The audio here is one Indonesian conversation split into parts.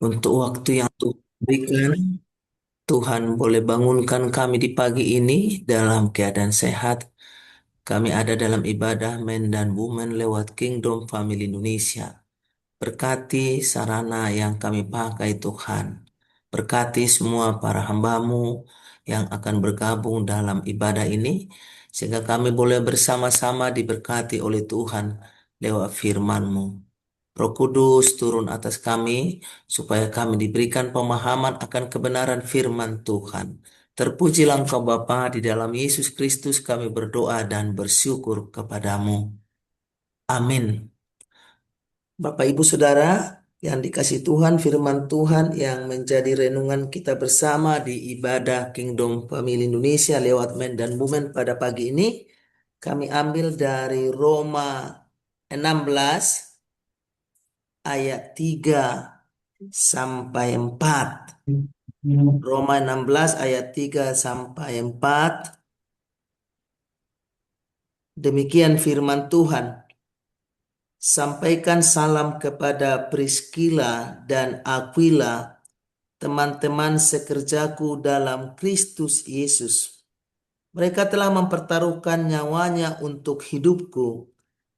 Untuk waktu yang Tuhan berikan, Tuhan boleh bangunkan kami di pagi ini dalam keadaan sehat. Kami ada dalam ibadah Men dan Women lewat Kingdom Family Indonesia. Berkati sarana yang kami pakai Tuhan. Berkati semua para hambamu yang akan bergabung dalam ibadah ini. Sehingga kami boleh bersama-sama diberkati oleh Tuhan lewat firman-Mu. Roh Kudus turun atas kami supaya kami diberikan pemahaman akan kebenaran firman Tuhan. Terpujilah Engkau Bapa, di dalam Yesus Kristus kami berdoa dan bersyukur kepadamu. Amin. Bapak Ibu Saudara yang dikasih Tuhan, firman Tuhan yang menjadi renungan kita bersama di ibadah Kingdom Family Indonesia lewat Men dan Women pada pagi ini, kami ambil dari Roma 16 ayat 3 sampai 4. Roma 16 ayat 3 sampai 4. Demikian firman Tuhan. Sampaikan salam kepada Priscilla dan Aquila, teman-teman sekerjaku dalam Kristus Yesus. Mereka telah mempertaruhkan nyawanya untuk hidupku.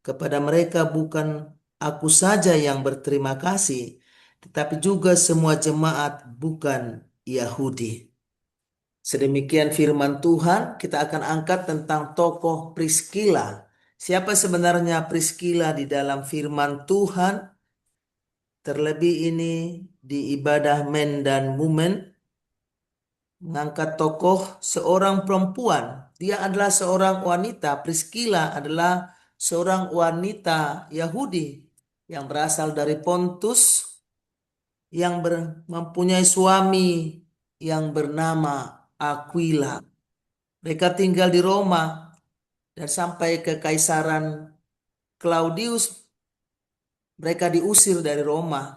Kepada mereka bukan aku saja yang berterima kasih, tetapi juga semua jemaat bukan Yahudi. Sedemikian firman Tuhan, kita akan angkat tentang tokoh Priscilla. Siapa sebenarnya Priscilla di dalam firman Tuhan? Terlebih ini di ibadah Men dan Women, mengangkat tokoh seorang perempuan. Dia adalah seorang wanita. Priscilla adalah seorang wanita Yahudi yang berasal dari Pontus, yang mempunyai suami yang bernama Aquila. Mereka tinggal di Roma dan sampai ke Kaisaran Claudius, mereka diusir dari Roma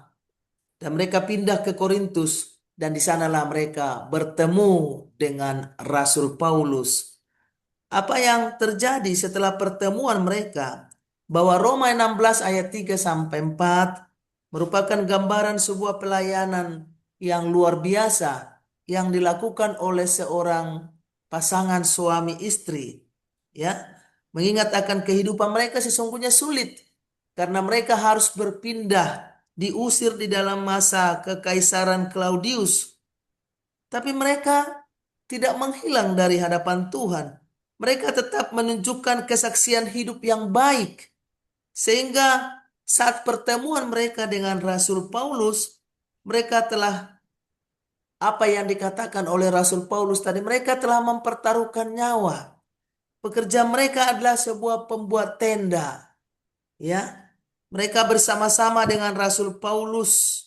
dan mereka pindah ke Korintus, dan di sanalah mereka bertemu dengan Rasul Paulus. Apa yang terjadi setelah pertemuan mereka? Bahwa Roma 16 ayat 3 sampai 4 merupakan gambaran sebuah pelayanan yang luar biasa yang dilakukan oleh seorang pasangan suami istri. Ya, mengingat akan kehidupan mereka sesungguhnya sulit karena mereka harus berpindah, diusir di dalam masa kekaisaran Claudius. Tapi mereka tidak menghilang dari hadapan Tuhan. Mereka tetap menunjukkan kesaksian hidup yang baik. Sehingga saat pertemuan mereka dengan Rasul Paulus, mereka telah, apa yang dikatakan oleh Rasul Paulus tadi, mereka telah mempertaruhkan nyawa. Pekerjaan mereka adalah sebuah pembuat tenda. Ya, mereka bersama-sama dengan Rasul Paulus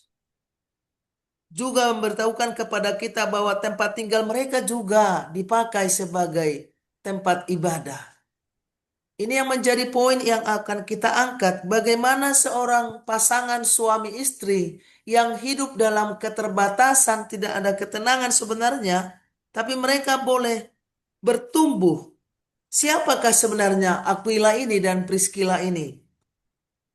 juga memberitahukan kepada kita bahwa tempat tinggal mereka juga dipakai sebagai tempat ibadah. Ini yang menjadi poin yang akan kita angkat. Bagaimana seorang pasangan suami istri yang hidup dalam keterbatasan, tidak ada ketenangan sebenarnya, tapi mereka boleh bertumbuh. Siapakah sebenarnya Aquila ini dan Priscilla ini?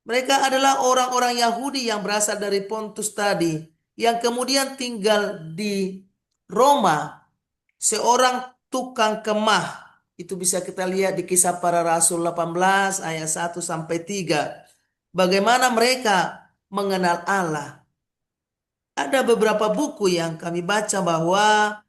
Mereka adalah orang-orang Yahudi yang berasal dari Pontus tadi, yang kemudian tinggal di Roma, seorang tukang kemah. Itu bisa kita lihat di Kisah Para Rasul 18 ayat 1 sampai 3. Bagaimana mereka mengenal Allah. Ada beberapa buku yang kami baca bahwa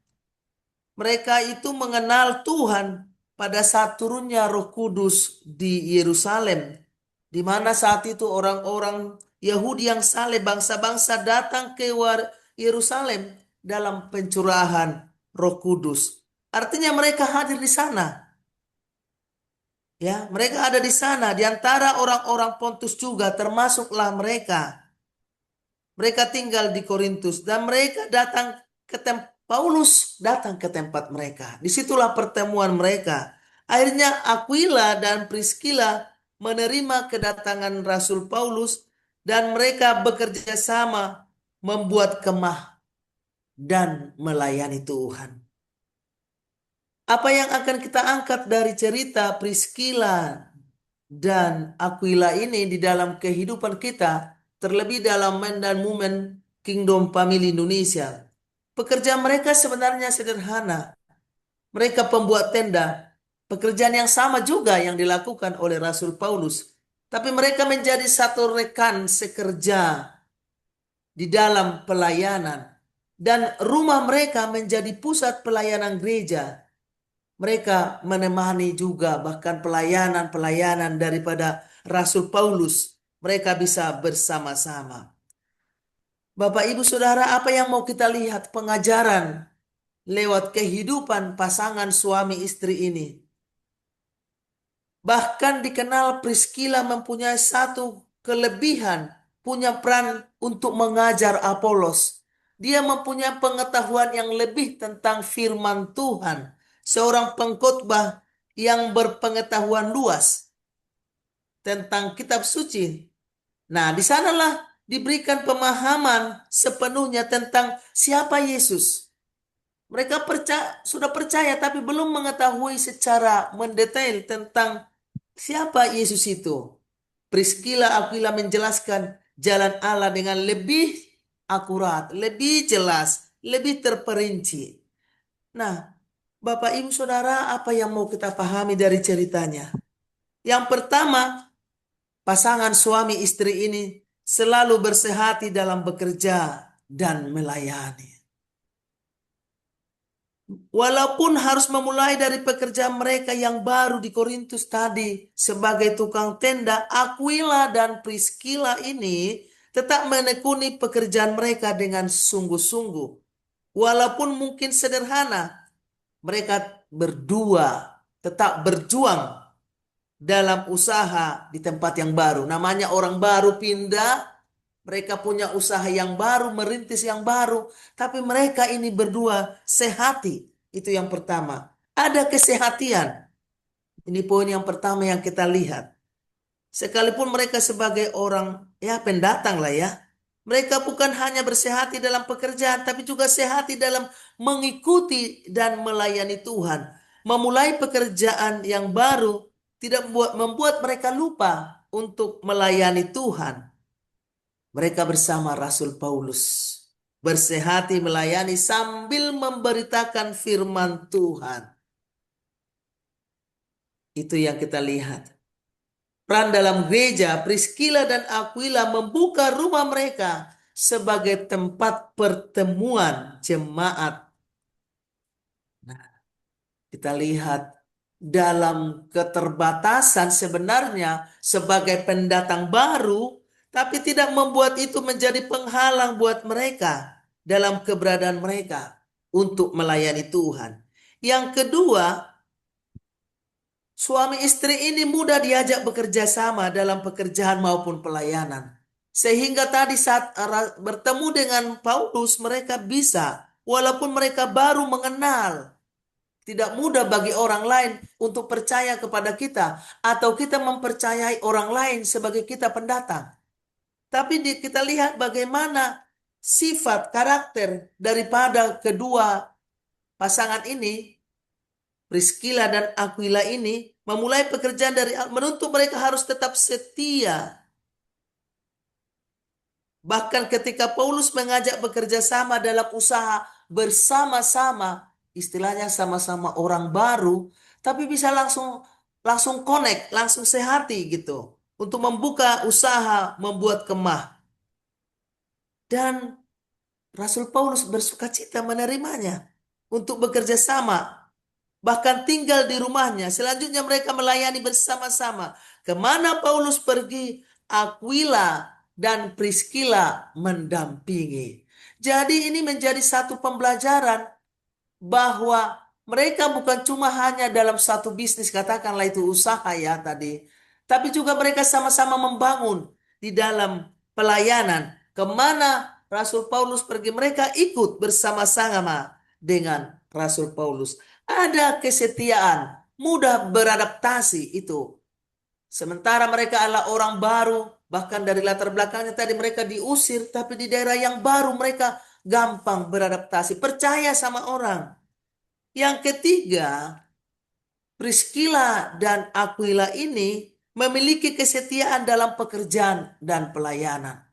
mereka itu mengenal Tuhan pada saat turunnya Roh Kudus di Yerusalem, di mana saat itu orang-orang Yahudi yang saleh, bangsa-bangsa datang ke Yerusalem dalam pencurahan Roh Kudus. Artinya mereka hadir di sana. Ya, mereka ada di sana di antara orang-orang Pontus juga, termasuklah mereka. Mereka tinggal di Korintus dan mereka datang ke Paulus datang ke tempat mereka. Disitulah pertemuan mereka. Akhirnya Aquila dan Priscilla menerima kedatangan Rasul Paulus dan mereka bekerja sama membuat kemah dan melayani Tuhan. Apa yang akan kita angkat dari cerita Priscilla dan Aquila ini di dalam kehidupan kita, terlebih dalam Men dan Women Kingdom Family Indonesia. Pekerjaan mereka sebenarnya sederhana. Mereka pembuat tenda. Pekerjaan yang sama juga yang dilakukan oleh Rasul Paulus. Tapi mereka menjadi satu rekan sekerja di dalam pelayanan. Dan rumah mereka menjadi pusat pelayanan gereja. Mereka menemani juga bahkan pelayanan-pelayanan daripada Rasul Paulus. Mereka bisa bersama-sama. Bapak, Ibu, Saudara, apa yang mau kita lihat pengajaran lewat kehidupan pasangan suami istri ini? Bahkan dikenal Priscilla mempunyai satu kelebihan, punya peran untuk mengajar Apolos. Dia mempunyai pengetahuan yang lebih tentang firman Tuhan. Seorang pengkhotbah yang berpengetahuan luas tentang kitab suci. Nah, di sanalah diberikan pemahaman sepenuhnya tentang siapa Yesus. Mereka sudah percaya tapi belum mengetahui secara mendetail tentang siapa Yesus itu. Priscilla Aquila menjelaskan jalan Allah dengan lebih akurat, lebih jelas, lebih terperinci. Nah, Bapak Ibu Saudara, apa yang mau kita pahami dari ceritanya? Yang pertama, pasangan suami istri ini selalu bersehati dalam bekerja dan melayani. Walaupun harus memulai dari pekerjaan mereka yang baru di Korintus tadi sebagai tukang tenda, Aquila dan Priscilla ini tetap menekuni pekerjaan mereka dengan sungguh-sungguh. Walaupun mungkin sederhana, mereka berdua tetap berjuang dalam usaha di tempat yang baru. Namanya orang baru pindah, mereka punya usaha yang baru, merintis yang baru. Tapi mereka ini berdua sehati. Itu yang pertama. Ada kesehatian. Ini poin yang pertama yang kita lihat. Sekalipun mereka sebagai orang ya pendatang lah ya. Mereka bukan hanya bersehati dalam pekerjaan, tapi juga sehati dalam mengikuti dan melayani Tuhan. Memulai pekerjaan yang baru tidak membuat mereka lupa untuk melayani Tuhan. Mereka bersama Rasul Paulus bersehati melayani sambil memberitakan firman Tuhan. Itu yang kita lihat. Peran dalam gereja, Priscilla dan Aquila membuka rumah mereka sebagai tempat pertemuan jemaat. Nah, kita lihat dalam keterbatasan sebenarnya sebagai pendatang baru, tapi tidak membuat itu menjadi penghalang buat mereka dalam keberadaan mereka untuk melayani Tuhan. Yang kedua, suami istri ini mudah diajak bekerja sama dalam pekerjaan maupun pelayanan. Sehingga tadi saat bertemu dengan Paulus mereka bisa, walaupun mereka baru mengenal. Tidak mudah bagi orang lain untuk percaya kepada kita atau kita mempercayai orang lain sebagai kita pendatang. Tapi kita lihat bagaimana sifat karakter daripada kedua pasangan ini, Priscilla dan Aquila ini, memulai pekerjaan dari menuntut mereka harus tetap setia. Bahkan ketika Paulus mengajak bekerja sama dalam usaha bersama-sama, istilahnya sama-sama orang baru, tapi bisa langsung langsung connect, langsung sehati gitu untuk membuka usaha membuat kemah. Dan Rasul Paulus bersukacita menerimanya untuk bekerja sama, bahkan tinggal di rumahnya. Selanjutnya mereka melayani bersama-sama. Kemana Paulus pergi, Aquila dan Priscilla mendampingi. Jadi ini menjadi satu pembelajaran bahwa mereka bukan cuma hanya dalam satu bisnis, katakanlah itu usaha ya tadi, tapi juga mereka sama-sama membangun di dalam pelayanan. Kemana Rasul Paulus pergi, mereka ikut bersama-sama dengan Rasul Paulus. Ada kesetiaan, mudah beradaptasi itu. Sementara mereka adalah orang baru, bahkan dari latar belakangnya tadi mereka diusir, tapi di daerah yang baru mereka gampang beradaptasi, percaya sama orang. Yang ketiga, Priscilla dan Aquila ini memiliki kesetiaan dalam pekerjaan dan pelayanan.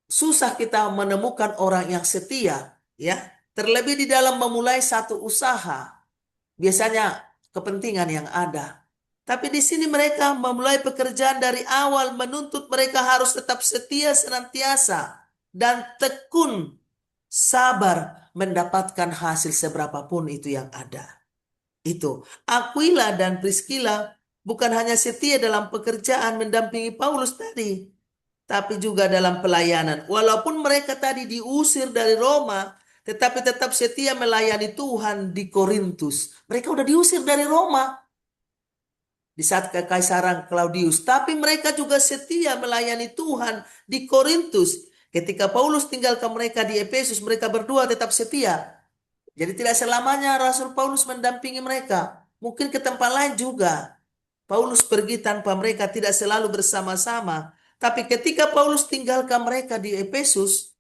susah kita menemukan orang yang setia, ya. Terlebih di dalam memulai satu usaha, biasanya kepentingan yang ada. Tapi di sini mereka memulai pekerjaan dari awal, menuntut mereka harus tetap setia senantiasa dan tekun, sabar mendapatkan hasil seberapapun itu yang ada. Itu Aquila dan Priscilla bukan hanya setia dalam pekerjaan mendampingi Paulus tadi, tapi juga dalam pelayanan. Walaupun mereka tadi diusir dari Roma, tetapi tetap setia melayani Tuhan di Korintus. Mereka udah diusir dari Roma di saat kekaisaran Claudius, tapi mereka juga setia melayani Tuhan di Korintus. Ketika Paulus tinggalkan mereka di Efesus, mereka berdua tetap setia. Jadi tidak selamanya Rasul Paulus mendampingi mereka. Mungkin ke tempat lain juga. Paulus pergi tanpa mereka, tidak selalu bersama-sama. Tapi ketika Paulus tinggalkan mereka di Efesus,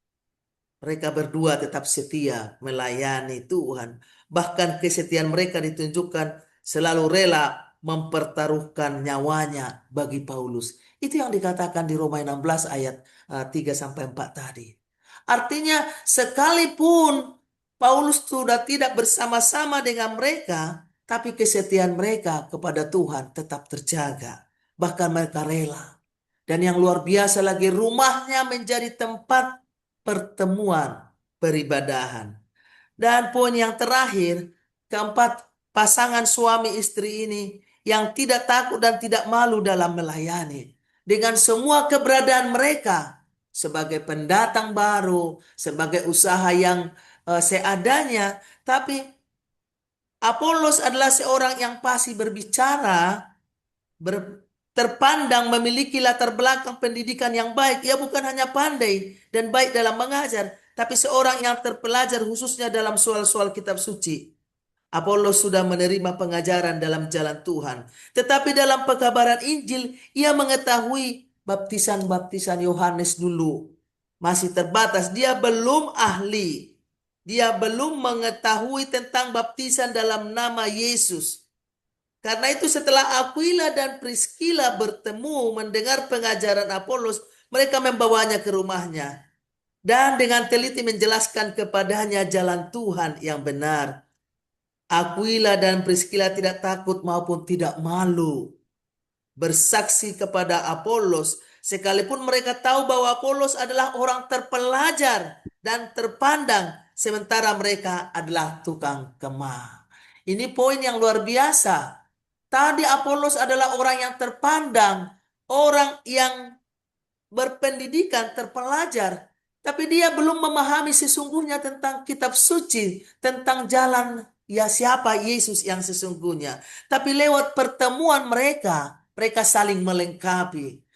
mereka berdua tetap setia melayani Tuhan. Bahkan kesetiaan mereka ditunjukkan selalu rela mempertaruhkan nyawanya bagi Paulus. Itu yang dikatakan di Roma 16 ayat 3 sampai 4 tadi. Artinya sekalipun Paulus sudah tidak bersama-sama dengan mereka, tapi kesetiaan mereka kepada Tuhan tetap terjaga. Bahkan mereka rela. Dan yang luar biasa lagi, rumahnya menjadi tempat pertemuan peribadahan. Dan poin yang terakhir, keempat, pasangan suami istri ini yang tidak takut dan tidak malu dalam melayani. Dengan semua keberadaan mereka sebagai pendatang baru, sebagai usaha yang seadanya, tapi Apolos adalah seorang yang pasti berbicara, terpandang memiliki latar belakang pendidikan yang baik. Ia bukan hanya pandai dan baik dalam mengajar, tapi seorang yang terpelajar khususnya dalam soal-soal kitab suci. Apolos sudah menerima pengajaran dalam jalan Tuhan. Tetapi dalam pekabaran Injil, ia mengetahui baptisan-baptisan Yohanes dulu. Masih terbatas, dia belum ahli. Dia belum mengetahui tentang baptisan dalam nama Yesus. Karena itu setelah Aquila dan Priscilla bertemu mendengar pengajaran Apolos, mereka membawanya ke rumahnya. Dan dengan teliti menjelaskan kepadanya jalan Tuhan yang benar. Aquila dan Priscilla tidak takut maupun tidak malu bersaksi kepada Apolos, sekalipun mereka tahu bahwa Apolos adalah orang terpelajar dan terpandang, sementara mereka adalah tukang kemah. Ini poin yang luar biasa. Tadi Apolos adalah orang yang terpandang, orang yang berpendidikan, terpelajar, tapi dia belum memahami sesungguhnya tentang kitab suci, tentang jalan ya siapa Yesus yang sesungguhnya. Tapi lewat pertemuan mereka, mereka saling melengkapi.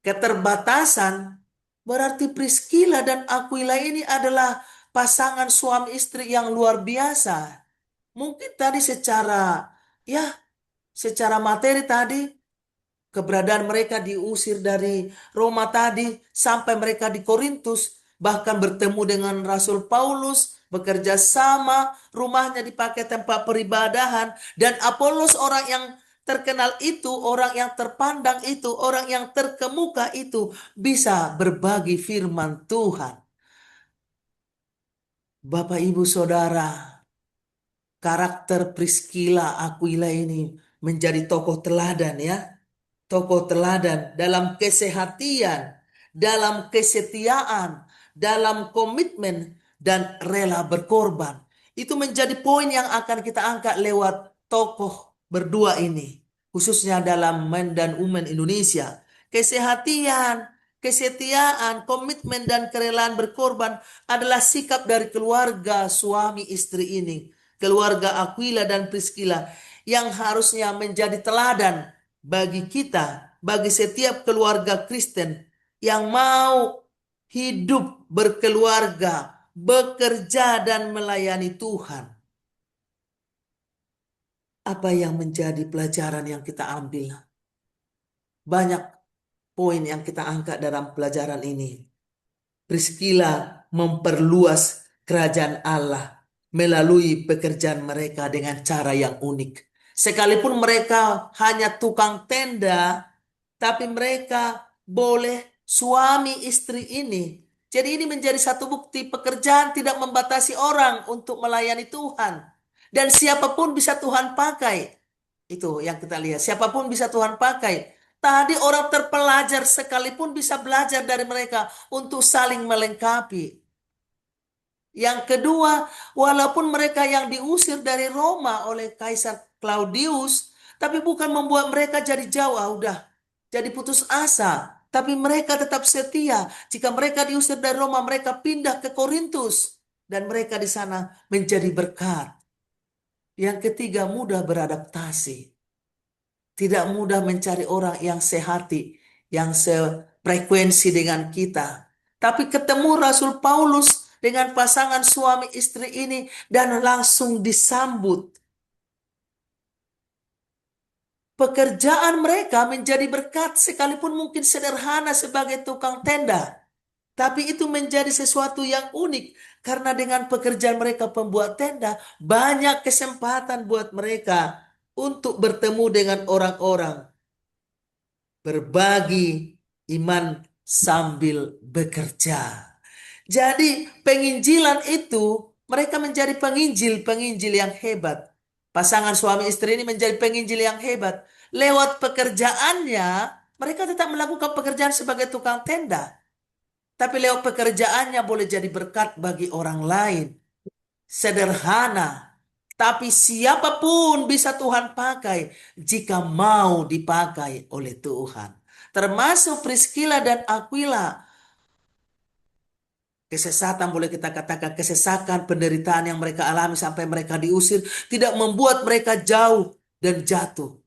Keterbatasan berarti Priscilla dan Aquila ini adalah pasangan suami istri yang luar biasa. Mungkin tadi ya secara materi tadi keberadaan mereka diusir dari Roma tadi sampai mereka di Korintus, bahkan bertemu dengan Rasul Paulus, bekerja sama, rumahnya dipakai tempat peribadahan, dan Apolos orang yang terkenal itu, orang yang terpandang itu, orang yang terkemuka itu bisa berbagi firman Tuhan. Bapak Ibu Saudara, karakter Priscilla Aquila ini menjadi tokoh teladan ya. Tokoh teladan dalam kesehatian, dalam kesetiaan, dalam komitmen, dan rela berkorban. Itu menjadi poin yang akan kita angkat lewat tokoh berdua ini. Khususnya dalam Men dan Women Indonesia. Kesehatian, kesetiaan, komitmen, dan kerelaan berkorban adalah sikap dari keluarga suami istri ini. Keluarga Aquila dan Priscilla yang harusnya menjadi teladan bagi kita, bagi setiap keluarga Kristen yang mau hidup berkeluarga, bekerja dan melayani Tuhan. Apa yang menjadi pelajaran yang kita ambil? Banyak poin yang kita angkat dalam pelajaran ini. Priscilla memperluas kerajaan Allah melalui pekerjaan mereka dengan cara yang unik. Sekalipun mereka hanya tukang tenda, tapi mereka boleh suami istri ini. Jadi ini menjadi satu bukti pekerjaan tidak membatasi orang untuk melayani Tuhan. Dan siapapun bisa Tuhan pakai. Itu yang kita lihat. Siapapun bisa Tuhan pakai. Tadi orang terpelajar sekalipun bisa belajar dari mereka untuk saling melengkapi. Yang kedua, walaupun mereka yang diusir dari Roma oleh Kaisar Claudius, tapi bukan membuat mereka jadi jauh, udah jadi putus asa. Tapi mereka tetap setia. Jika mereka diusir dari Roma, mereka pindah ke Korintus. Dan mereka di sana menjadi berkat. Yang ketiga, mudah beradaptasi. Tidak mudah mencari orang yang sehati, yang sefrekuensi dengan kita. Tapi ketemu Rasul Paulus dengan pasangan suami istri ini dan langsung disambut. Pekerjaan mereka menjadi berkat sekalipun mungkin sederhana sebagai tukang tenda. Tapi itu menjadi sesuatu yang unik karena dengan pekerjaan mereka pembuat tenda, banyak kesempatan buat mereka untuk bertemu dengan orang-orang, berbagi iman sambil bekerja. Jadi penginjilan itu mereka menjadi penginjil-penginjil yang hebat. Pasangan suami istri ini menjadi penginjil yang hebat. Lewat pekerjaannya, mereka tetap melakukan pekerjaan sebagai tukang tenda. Tapi lewat pekerjaannya boleh jadi berkat bagi orang lain. Sederhana. Tapi siapapun bisa Tuhan pakai jika mau dipakai oleh Tuhan. Termasuk Priscilla dan Aquila. Kesesatan boleh kita katakan kesesakan penderitaan yang mereka alami sampai mereka diusir tidak membuat mereka jauh dan jatuh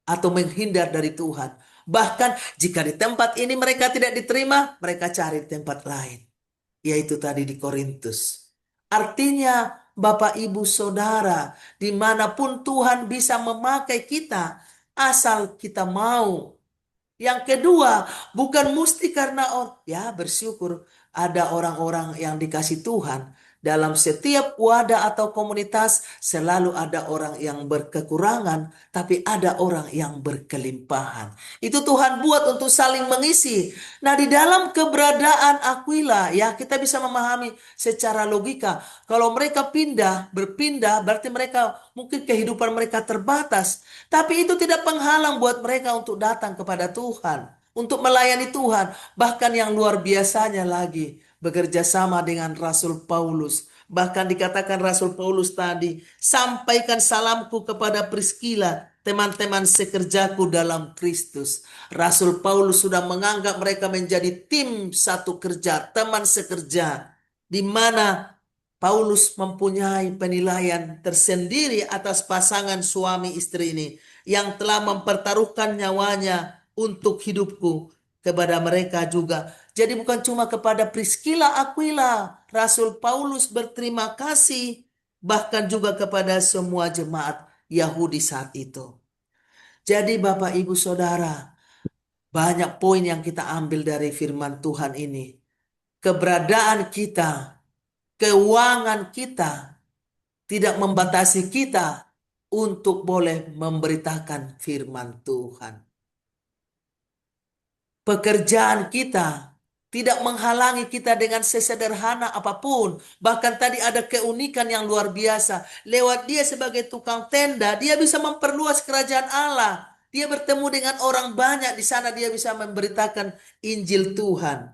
atau menghindar dari Tuhan. Bahkan jika di tempat ini mereka tidak diterima, mereka cari tempat lain, yaitu tadi di Korintus. Artinya, Bapak, Ibu, Saudara, dimanapun Tuhan bisa memakai kita, asal kita mau. Yang kedua, bukan mesti karena ya bersyukur ada orang-orang yang dikasih Tuhan. Dalam setiap wadah atau komunitas selalu ada orang yang berkekurangan, tapi ada orang yang berkelimpahan. Itu Tuhan buat untuk saling mengisi. Nah, di dalam keberadaan Aquila, ya kita bisa memahami secara logika. Kalau mereka berpindah, berarti mereka mungkin kehidupan mereka terbatas. Tapi itu tidak penghalang buat mereka untuk datang kepada Tuhan, untuk melayani Tuhan. Bahkan yang luar biasanya lagi, bekerja sama dengan Rasul Paulus. Bahkan dikatakan Rasul Paulus tadi, sampaikan salamku kepada Priscilla, teman-teman sekerjaku dalam Kristus. Rasul Paulus sudah menganggap mereka menjadi tim satu kerja, teman sekerja, di mana Paulus mempunyai penilaian tersendiri atas pasangan suami istri ini yang telah mempertaruhkan nyawanya untuk hidupku, kepada mereka juga. Jadi bukan cuma kepada Priscilla Aquila, Rasul Paulus berterima kasih, bahkan juga kepada semua jemaat Yahudi saat itu. Jadi Bapak Ibu Saudara, banyak poin yang kita ambil dari firman Tuhan ini. Keberadaan kita, keuangan kita, tidak membatasi kita untuk boleh memberitakan firman Tuhan. Pekerjaan kita tidak menghalangi kita dengan sesederhana apapun. Bahkan tadi ada keunikan yang luar biasa. Lewat dia sebagai tukang tenda, dia bisa memperluas kerajaan Allah. Dia bertemu dengan orang banyak di sana, dia bisa memberitakan Injil Tuhan.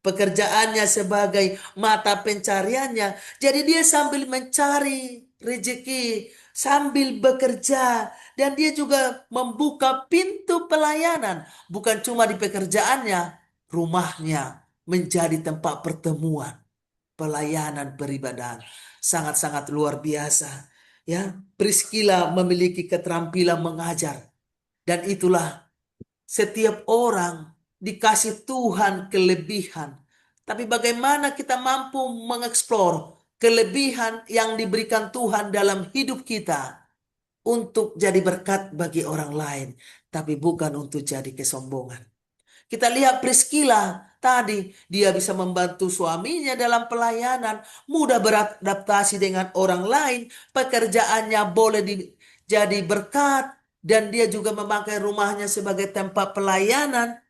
Pekerjaannya sebagai mata pencariannya. Jadi dia sambil mencari rezeki, sambil bekerja. Dan dia juga membuka pintu pelayanan. Bukan cuma di pekerjaannya, rumahnya menjadi tempat pertemuan, pelayanan peribadahan. Sangat-sangat luar biasa. Ya, Priscilla memiliki keterampilan mengajar. Dan itulah setiap orang dikasih Tuhan kelebihan. Tapi bagaimana kita mampu mengeksplor kelebihan yang diberikan Tuhan dalam hidup kita untuk jadi berkat bagi orang lain, tapi bukan untuk jadi kesombongan. Kita lihat Priscilla tadi, dia bisa membantu suaminya dalam pelayanan, mudah beradaptasi dengan orang lain, pekerjaannya boleh jadi berkat, dan dia juga memakai rumahnya sebagai tempat pelayanan.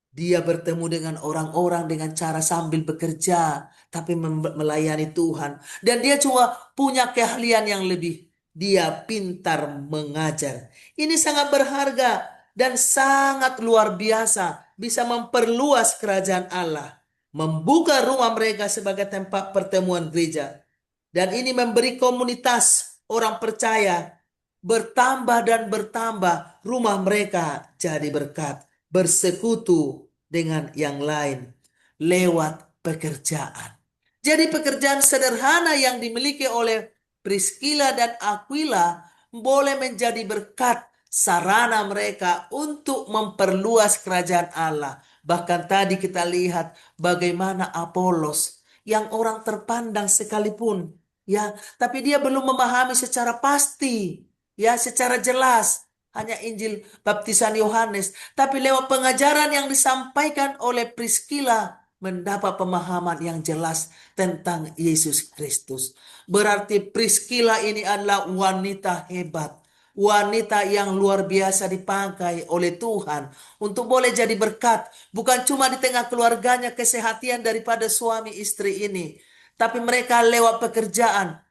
Dia bertemu dengan orang-orang dengan cara sambil bekerja, tapi melayani Tuhan. Dan dia cuma punya keahlian yang lebih. Dia pintar mengajar. Ini sangat berharga dan sangat luar biasa. Bisa memperluas kerajaan Allah. Membuka rumah mereka sebagai tempat pertemuan gereja. Dan ini memberi komunitas orang percaya bertambah dan bertambah, rumah mereka jadi berkat, bersekutu dengan yang lain lewat pekerjaan. Jadi pekerjaan sederhana yang dimiliki oleh Priscilla dan Aquila boleh menjadi berkat sarana mereka untuk memperluas kerajaan Allah. Bahkan tadi kita lihat bagaimana Apolos yang orang terpandang sekalipun, ya, tapi dia belum memahami secara pasti, ya, secara jelas hanya Injil baptisan Yohanes, tapi lewat pengajaran yang disampaikan oleh Priscilla mendapat pemahaman yang jelas tentang Yesus Kristus. Berarti Priscilla ini adalah wanita hebat, wanita yang luar biasa dipakai oleh Tuhan untuk boleh jadi berkat, bukan cuma di tengah keluarganya, kesehatan daripada suami istri ini, tapi mereka lewat pekerjaan.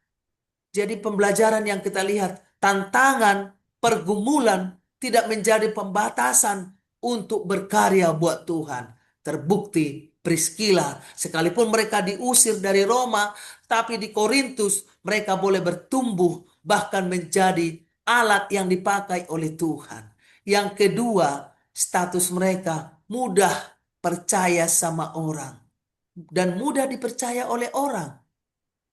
Jadi pembelajaran yang kita lihat, tantangan, pergumulan tidak menjadi pembatasan untuk berkarya buat Tuhan. Terbukti Priscilla, sekalipun mereka diusir dari Roma, tapi di Korintus mereka boleh bertumbuh bahkan menjadi alat yang dipakai oleh Tuhan. Yang kedua, status mereka mudah percaya sama orang dan mudah dipercaya oleh orang.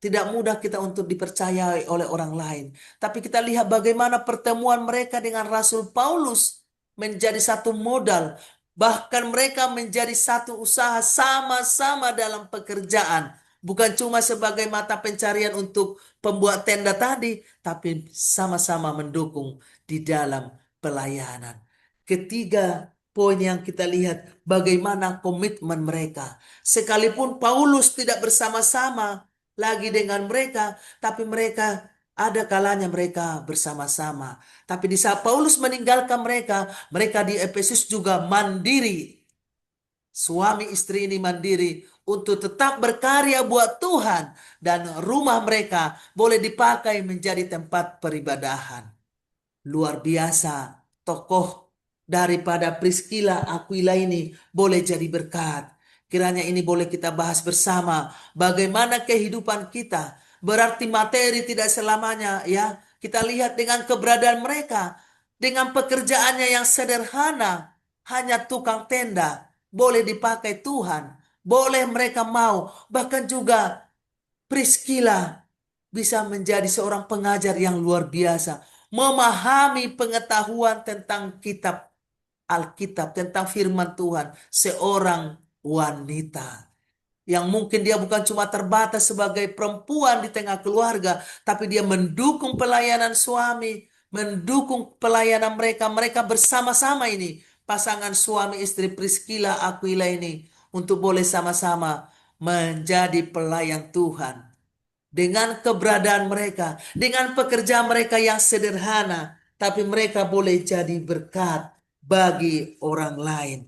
Tidak mudah kita untuk dipercayai oleh orang lain. Tapi kita lihat bagaimana pertemuan mereka dengan Rasul Paulus menjadi satu modal. Bahkan mereka menjadi satu usaha sama-sama dalam pekerjaan. Bukan cuma sebagai mata pencarian untuk pembuat tenda tadi, tapi sama-sama mendukung di dalam pelayanan. Ketiga poin yang kita lihat bagaimana komitmen mereka. Sekalipun Paulus tidak bersama-sama lagi dengan mereka, tapi mereka ada kalanya mereka bersama-sama. Tapi di saat Paulus meninggalkan mereka, mereka di Efesus juga mandiri. Suami istri ini mandiri untuk tetap berkarya buat Tuhan dan rumah mereka boleh dipakai menjadi tempat peribadahan. Luar biasa, tokoh daripada Priscilla Aquila ini boleh jadi berkat. Kiranya ini boleh kita bahas bersama. Bagaimana kehidupan kita. Berarti materi tidak selamanya, ya. Kita lihat dengan keberadaan mereka. Dengan pekerjaannya yang sederhana. Hanya tukang tenda. Boleh dipakai Tuhan. Boleh mereka mau. Bahkan juga Priscilla bisa menjadi seorang pengajar yang luar biasa, memahami pengetahuan tentang kitab Alkitab, tentang firman Tuhan, seorang wanita yang mungkin dia bukan cuma terbatas sebagai perempuan di tengah keluarga, tapi dia mendukung pelayanan suami, mendukung pelayanan mereka, mereka bersama-sama ini, pasangan suami istri Priscilla Aquila ini, untuk boleh sama-sama menjadi pelayan Tuhan dengan keberadaan mereka, dengan pekerjaan mereka yang sederhana, tapi mereka boleh jadi berkat bagi orang lain.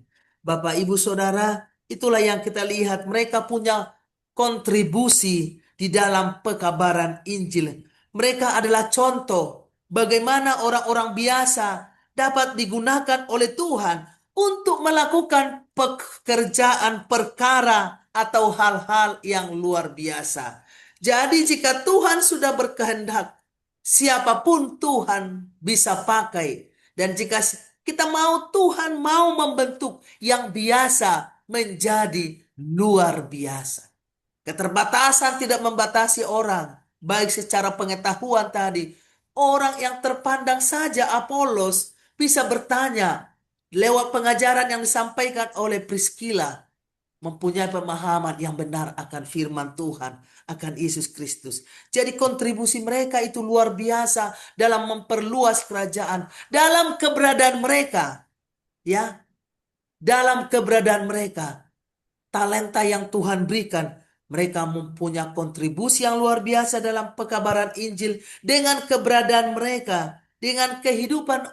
Bapak, Ibu, Saudara, itulah yang kita lihat. Mereka punya kontribusi di dalam pekabaran Injil. Mereka adalah contoh bagaimana orang-orang biasa dapat digunakan oleh Tuhan untuk melakukan pekerjaan perkara atau hal-hal yang luar biasa. Jadi jika Tuhan sudah berkehendak, siapapun Tuhan bisa pakai. Dan jika kita mau, Tuhan mau membentuk yang biasa menjadi luar biasa. Keterbatasan tidak membatasi orang, baik secara pengetahuan tadi. Orang yang terpandang saja Apolos bisa bertanya lewat pengajaran yang disampaikan oleh Priscilla, mempunyai pemahaman yang benar akan firman Tuhan, akan Yesus Kristus. Jadi kontribusi mereka itu luar biasa dalam memperluas kerajaan, dalam keberadaan mereka, ya, dalam keberadaan mereka, talenta yang Tuhan berikan, mereka mempunyai kontribusi yang luar biasa dalam pekabaran Injil dengan keberadaan mereka, dengan kehidupan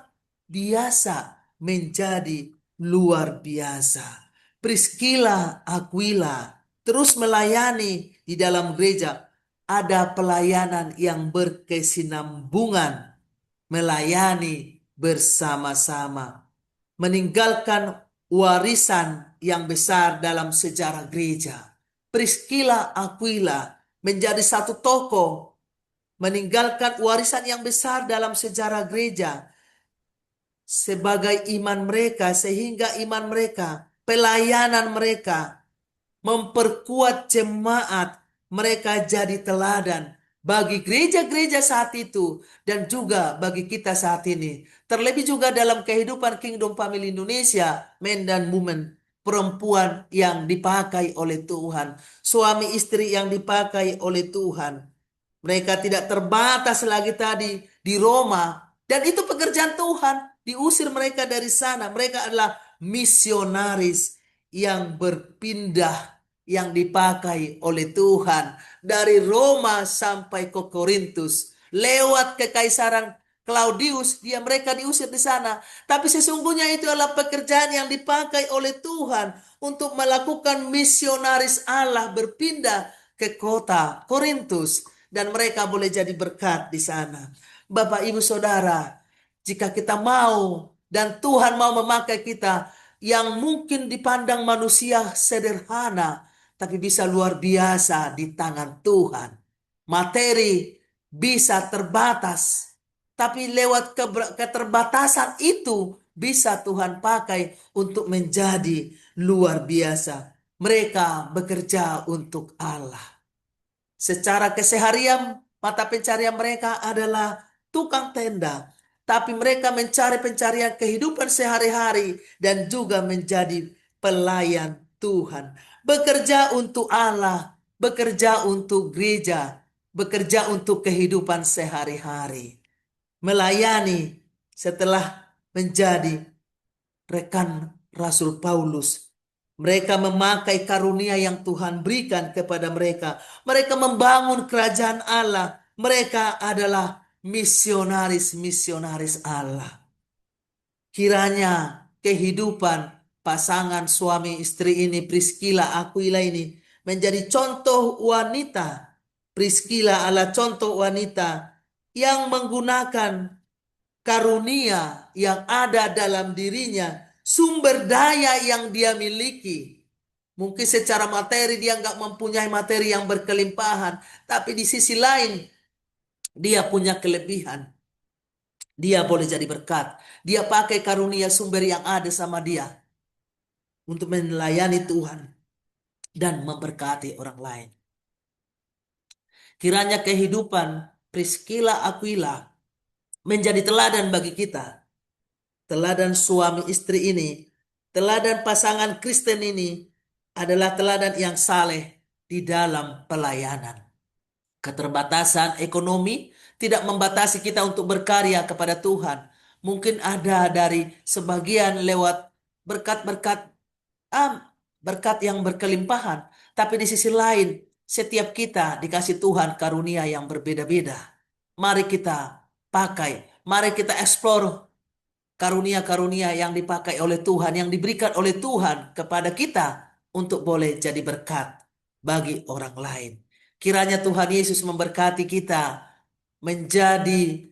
biasa menjadi luar biasa. Priscilla, Aquila terus melayani di dalam gereja. Ada pelayanan yang berkesinambungan, melayani bersama-sama, meninggalkan warisan yang besar dalam sejarah gereja. Priscilla, Aquila menjadi satu tokoh, meninggalkan warisan yang besar dalam sejarah gereja sebagai iman mereka, sehingga iman mereka, pelayanan mereka memperkuat jemaat, mereka jadi teladan bagi gereja-gereja saat itu dan juga bagi kita saat ini. Terlebih juga dalam kehidupan Kingdom Family Indonesia, men dan women, perempuan yang dipakai oleh Tuhan, suami istri yang dipakai oleh Tuhan. Mereka tidak terbatas lagi tadi di Roma, dan itu pekerjaan Tuhan. Diusir mereka dari sana. Mereka adalah misionaris yang berpindah, yang dipakai oleh Tuhan dari Roma sampai ke Korintus. Lewat kekaisaran Claudius, mereka diusir di sana. Tapi sesungguhnya itu adalah pekerjaan yang dipakai oleh Tuhan untuk melakukan misionaris Allah berpindah ke kota Korintus, dan mereka boleh jadi berkat di sana. Bapak, Ibu, Saudara, jika kita mau dan Tuhan mau memakai kita yang mungkin dipandang manusia sederhana, tapi bisa luar biasa di tangan Tuhan. Materi bisa terbatas, tapi lewat keterbatasan itu bisa Tuhan pakai untuk menjadi luar biasa. Mereka bekerja untuk Allah. Secara keseharian, mata pencarian mereka adalah tukang tenda. Tapi mereka mencari pencarian kehidupan sehari-hari dan juga menjadi pelayan Tuhan. Bekerja untuk Allah, bekerja untuk gereja, bekerja untuk kehidupan sehari-hari. Melayani setelah menjadi rekan Rasul Paulus. Mereka memakai karunia yang Tuhan berikan kepada mereka. Mereka membangun kerajaan Allah. Mereka adalah misionaris-misionaris Allah. Kiranya kehidupan pasangan suami istri ini, Priscilla, Aquila ini, menjadi contoh wanita. Priscilla adalah contoh wanita yang menggunakan karunia yang ada dalam dirinya, sumber daya yang dia miliki. Mungkin secara materi dia nggak mempunyai materi yang berkelimpahan, tapi di sisi lain dia punya kelebihan. Dia boleh jadi berkat. Dia pakai karunia sumber yang ada sama dia untuk melayani Tuhan dan memberkati orang lain. Kiranya kehidupan Priscilla, Aquila menjadi teladan bagi kita. Teladan suami istri ini, teladan pasangan Kristen ini adalah teladan yang saleh di dalam pelayanan. Keterbatasan ekonomi tidak membatasi kita untuk berkarya kepada Tuhan. Mungkin ada dari sebagian lewat berkat-berkat, berkat yang berkelimpahan. Tapi di sisi lain, setiap kita dikasih Tuhan karunia yang berbeda-beda. Mari kita pakai, mari kita eksplor karunia-karunia yang dipakai oleh Tuhan, yang diberikan oleh Tuhan kepada kita untuk boleh jadi berkat bagi orang lain. Kiranya Tuhan Yesus memberkati kita menjadi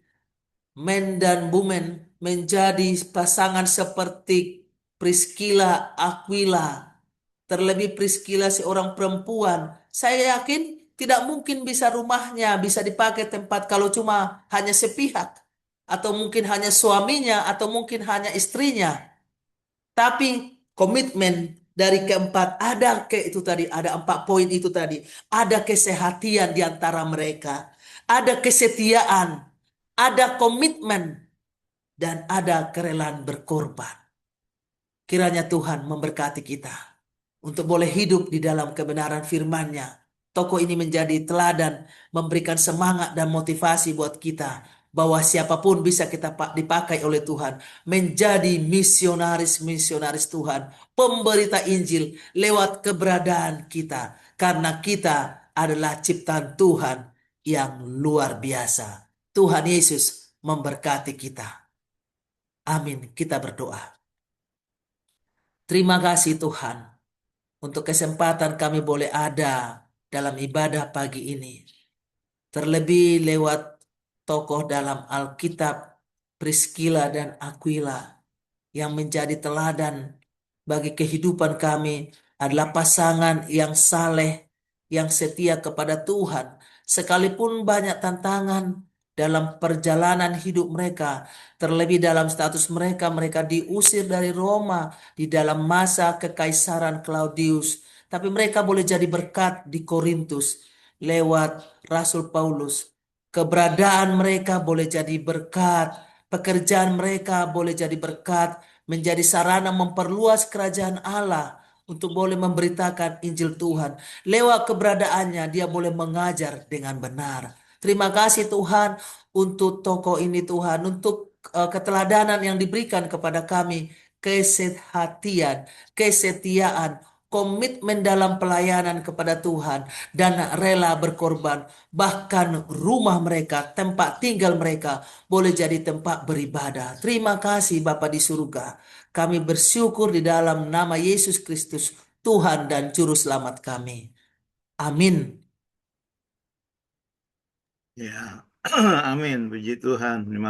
men dan women, menjadi pasangan seperti Priscilla, Aquila. Terlebih Priscilla seorang perempuan. Saya yakin tidak mungkin bisa rumahnya bisa dipakai tempat kalau cuma hanya sepihak. Atau mungkin hanya suaminya, atau mungkin hanya istrinya. Tapi komitmen dari keempat, itu tadi, ada 4 poin itu tadi. Ada kesehatian di antara mereka. Ada kesetiaan, ada komitmen, dan ada kerelaan berkorban. Kiranya Tuhan memberkati kita untuk boleh hidup di dalam kebenaran firman-Nya. Tokoh ini menjadi teladan, memberikan semangat dan motivasi buat kita bahwa siapapun bisa kita dipakai oleh Tuhan menjadi misionaris-misionaris Tuhan, pemberita Injil lewat keberadaan kita, karena kita adalah ciptaan Tuhan yang luar biasa. Tuhan Yesus memberkati kita. Amin. Kita berdoa. Terima kasih Tuhan. untuk kesempatan kami boleh ada dalam ibadah pagi ini. Terlebih lewat tokoh dalam Alkitab, Priscilla dan Aquila, yang menjadi teladan bagi kehidupan kami adalah pasangan yang saleh, yang setia kepada Tuhan. Sekalipun banyak tantangan dalam perjalanan hidup mereka, terlebih dalam status mereka, mereka diusir dari Roma di dalam masa kekaisaran Claudius. Tapi mereka boleh jadi berkat di Korintus lewat Rasul Paulus. Keberadaan mereka boleh jadi berkat, pekerjaan mereka boleh jadi berkat, menjadi sarana memperluas kerajaan Allah untuk boleh memberitakan Injil Tuhan. Lewat keberadaannya dia boleh mengajar dengan benar. Terima kasih Tuhan untuk tokoh ini Tuhan, untuk keteladanan yang diberikan kepada kami, kesehatian, kesetiaan, komitmen dalam pelayanan kepada Tuhan, dan rela berkorban. Bahkan rumah mereka, tempat tinggal mereka boleh jadi tempat beribadah. Terima kasih Bapa di surga. Kami bersyukur di dalam nama Yesus Kristus, Tuhan dan Juru Selamat kami. Amin. Ya, amin. Puji Tuhan. Terima